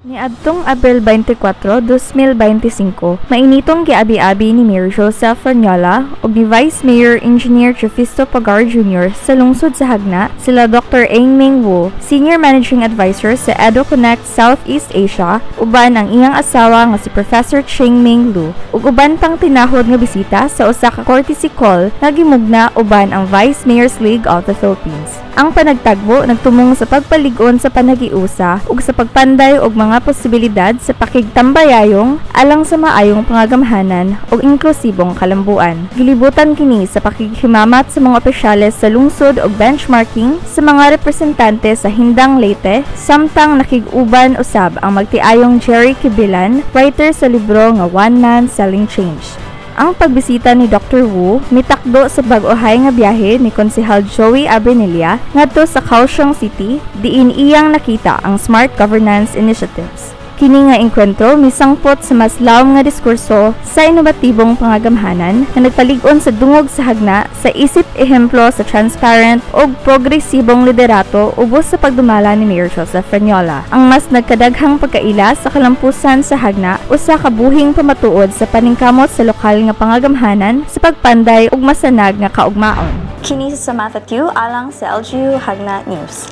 Niadtong Abril 24, 2025, mainitong giabi-abi ni Mayor Joseph Ferniola ug ni Vice Mayor Engineer Jefisto Pagar Jr. sa lungsod sa Hagna sila Dr. Eng-Meng Wu, Senior Managing Advisor sa EduConnect Southeast Asia, uban ang iyang asawa nga si Professor Cheng-Meng Lu, ug uban pang tinahod nga bisita sa usa ka courtesy call nga gimugna uban ang Vice Mayors League of the Philippines. Ang panagtagbo nagtumong sa pagpalig-on sa panagiusa ug sa pagpanday og mga posibilidad sa pakigtambayayong alang sa maayong pangagamhanan ug inklusibong kalambuan. Gilibutan kini sa pakighimamat sa mga opisyales sa lungsod ug benchmarking sa mga representante sa Hindang Leyte, samtang nakig-uban usab ang magtiayong Jerry Kibilan, writer sa libro nga One Man Selling Change. Ang pagbisita ni Dr. Wu mitakdo sa bag-ohay nga biyahe ni Konsehal Joey Abrenilla ngadto sa Kaohsiung City, diin iyang nakita ang Smart Governance Initiatives. Kini nga engkwentro misangpot sa mas lawom nga diskurso sa inobatibong pangagamhanan nga nagpalig-on sa dungog sa Hagna sa isip ehemplo sa transparent ug progresibong liderato ubos sa pagdumala ni Mayor Joseph Ferniola. Ang mas nagkadaghang pagkaila sa kalampusan sa Hagna usa ka buhing pamatuod sa paningkamot sa lokal nga pangagamhanan sa pagpanday ug masanag nga kaugmaon. Kini sa Samantha Q alang sa LGU Hagna News.